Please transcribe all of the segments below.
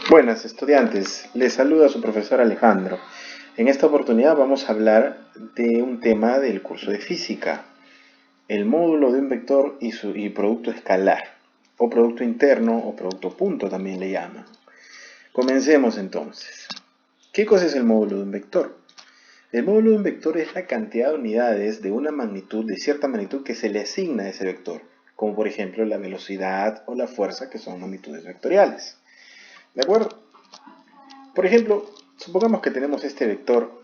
Buenas estudiantes, les saluda su profesor Alejandro. En esta oportunidad vamos a hablar de un tema del curso de física, el módulo de un vector y producto escalar, o producto interno o producto punto también le llaman. Comencemos entonces. ¿Qué cosa es el módulo de un vector? El módulo de un vector es la cantidad de unidades de una magnitud, de cierta magnitud que se le asigna a ese vector, como por ejemplo la velocidad o la fuerza, que son magnitudes vectoriales. ¿De acuerdo? Por ejemplo, supongamos que tenemos este vector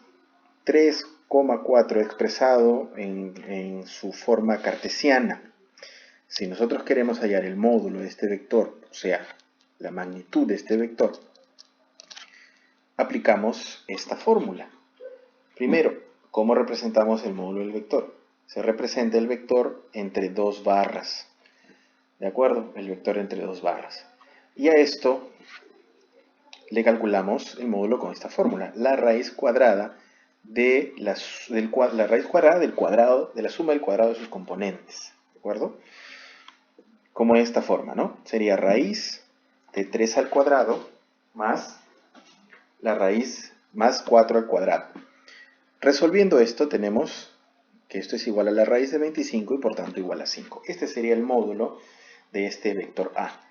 3,4 expresado en su forma cartesiana. Si nosotros queremos hallar el módulo de este vector, o sea, la magnitud de este vector, aplicamos esta fórmula. Primero, ¿cómo representamos el módulo del vector? Se representa el vector entre dos barras. ¿De acuerdo? El vector entre dos barras. Y a esto le calculamos el módulo con esta fórmula, la raíz cuadrada de la suma del cuadrado de sus componentes, ¿de acuerdo? Como esta forma, ¿no? Sería raíz de 3 al cuadrado más la raíz más 4 al cuadrado. Resolviendo esto tenemos que esto es igual a la raíz de 25 y por tanto igual a 5. Este sería el módulo de este vector A.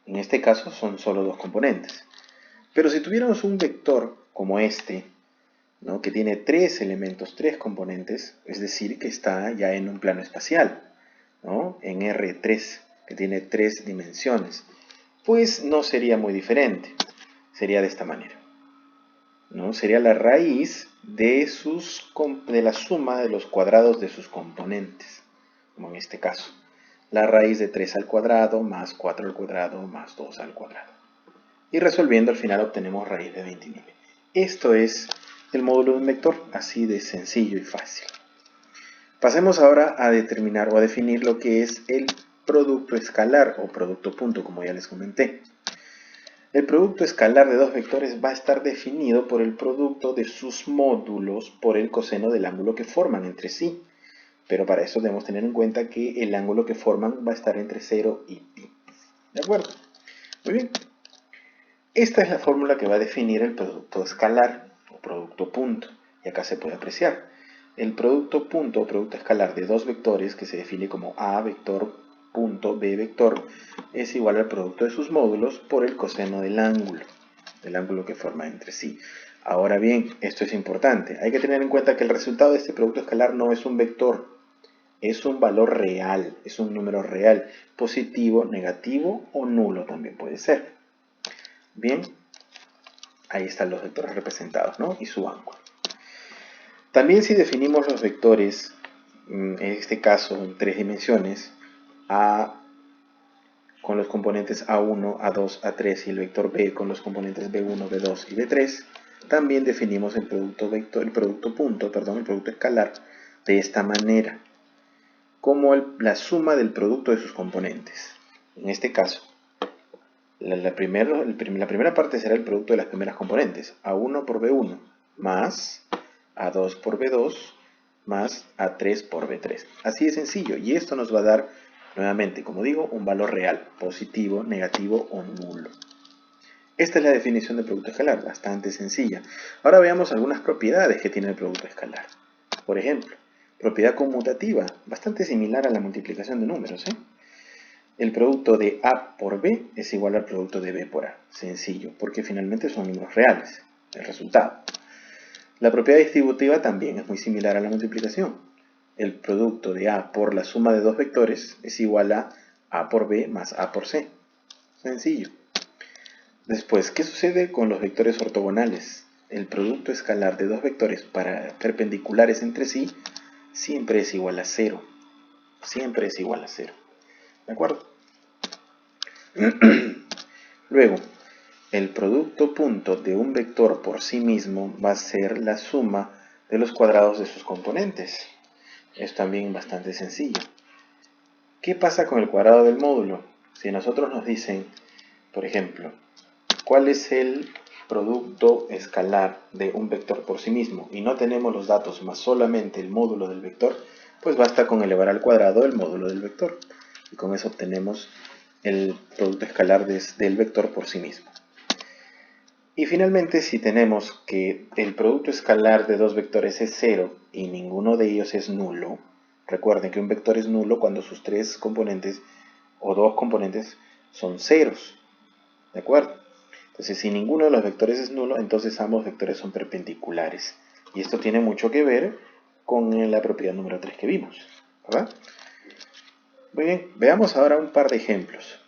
En este caso son solo dos componentes. Pero si tuviéramos un vector como este, ¿no? Que tiene tres elementos, tres componentes, es decir, que está ya en un plano espacial, ¿no? En R3, que tiene tres dimensiones, pues no sería muy diferente. Sería de esta manera, ¿no? Sería la raíz de la suma de los cuadrados de sus componentes, como en este caso. La raíz de 3 al cuadrado más 4 al cuadrado más 2 al cuadrado. Y resolviendo al final obtenemos raíz de 29. Esto es el módulo de un vector, así de sencillo y fácil. Pasemos ahora a determinar o a definir lo que es el producto escalar o producto punto, como ya les comenté. El producto escalar de dos vectores va a estar definido por el producto de sus módulos por el coseno del ángulo que forman entre sí. Pero para eso debemos tener en cuenta que el ángulo que forman va a estar entre 0 y pi. ¿De acuerdo? Muy bien. Esta es la fórmula que va a definir el producto escalar o producto punto. Y acá se puede apreciar. El producto punto o producto escalar de dos vectores, que se define como A vector punto B vector, es igual al producto de sus módulos por el coseno del ángulo que forma entre sí. Ahora bien, esto es importante. Hay que tener en cuenta que el resultado de este producto escalar no es un vector, es un valor real, es un número real, positivo, negativo o nulo también puede ser. Bien, ahí están los vectores representados, ¿no? Y su ángulo. También si definimos los vectores, en este caso en tres dimensiones, A con los componentes A1, A2, A3 y el vector B con los componentes B1, B2 y B3, también definimos el producto escalar de esta manera, como la suma del producto de sus componentes. En este caso, la primera parte será el producto de las primeras componentes, A1 por B1 más A2 por B2 más A3 por B3. Así de sencillo, y esto nos va a dar, nuevamente, como digo, un valor real, positivo, negativo o nulo. Esta es la definición de producto escalar, bastante sencilla. Ahora veamos algunas propiedades que tiene el producto escalar. Por ejemplo, propiedad conmutativa, bastante similar a la multiplicación de números, ¿eh? El producto de A por B es igual al producto de B por A. Sencillo, porque finalmente son números reales, el resultado. La propiedad distributiva también es muy similar a la multiplicación. El producto de A por la suma de dos vectores es igual a por B más A por C. Sencillo. Después, ¿qué sucede con los vectores ortogonales? El producto escalar de dos vectores perpendiculares entre sí siempre es igual a 0. Siempre es igual a 0. ¿De acuerdo? Luego, el producto punto de un vector por sí mismo va a ser la suma de los cuadrados de sus componentes. Es también bastante sencillo. ¿Qué pasa con el cuadrado del módulo? Si nosotros nos dicen, por ejemplo, ¿cuál es el producto escalar de un vector por sí mismo? Y no tenemos los datos más solamente el módulo del vector, pues basta con elevar al cuadrado el módulo del vector. Y con eso obtenemos el producto escalar del vector por sí mismo. Y finalmente, si tenemos que el producto escalar de dos vectores es 0 y ninguno de ellos es nulo, recuerden que un vector es nulo cuando sus tres componentes o dos componentes son ceros, ¿de acuerdo? Entonces, si ninguno de los vectores es nulo, entonces ambos vectores son perpendiculares. Y esto tiene mucho que ver con la propiedad número 3 que vimos, ¿verdad? Muy bien, veamos ahora un par de ejemplos.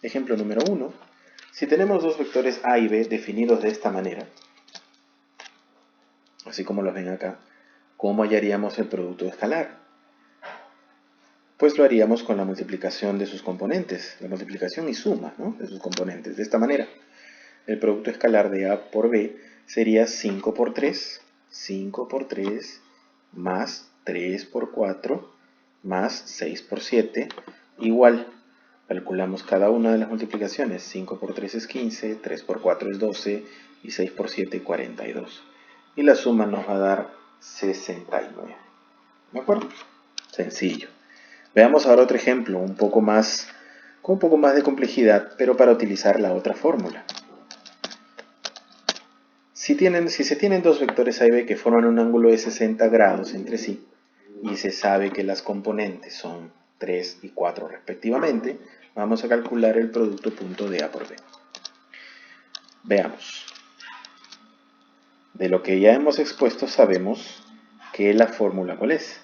Ejemplo número 1. Si tenemos dos vectores A y B definidos de esta manera, así como los ven acá, ¿cómo hallaríamos el producto escalar? Pues lo haríamos con la multiplicación de sus componentes, la multiplicación y suma, ¿no?, de sus componentes. De esta manera, el producto escalar de A por B sería 5 por 3 más 3 por 4 más 6 por 7 igual. Calculamos cada una de las multiplicaciones. 5 por 3 es 15, 3 por 4 es 12 y 6 por 7 42. Y la suma nos va a dar 69. ¿De acuerdo? Sencillo. Veamos ahora otro ejemplo, con un poco más de complejidad, pero para utilizar la otra fórmula. Si se tienen dos vectores A y B que forman un ángulo de 60 grados entre sí, y se sabe que las componentes son 3 y 4 respectivamente, vamos a calcular el producto punto de A por B. Veamos. De lo que ya hemos expuesto sabemos que la fórmula, ¿cuál es?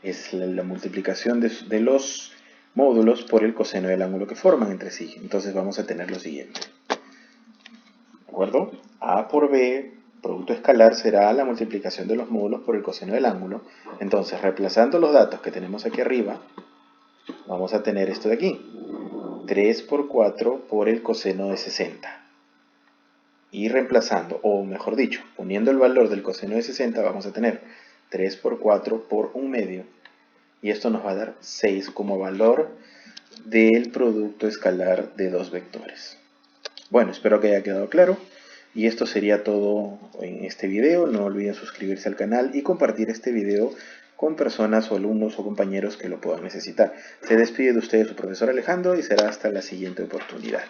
Es la multiplicación de los módulos por el coseno del ángulo que forman entre sí. Entonces vamos a tener lo siguiente. ¿De acuerdo? A por B, producto escalar, será la multiplicación de los módulos por el coseno del ángulo. Entonces, reemplazando los datos que tenemos aquí arriba, vamos a tener esto de aquí. 3 por 4 por el coseno de 60. Y reemplazando, o mejor dicho, poniendo el valor del coseno de 60, vamos a tener 3 por 4 por 1/2. Y esto nos va a dar 6 como valor del producto escalar de dos vectores. Bueno, espero que haya quedado claro. Y esto sería todo en este video. No olviden suscribirse al canal y compartir este video con personas o alumnos o compañeros que lo puedan necesitar. Se despide de ustedes su profesor Alejandro y será hasta la siguiente oportunidad.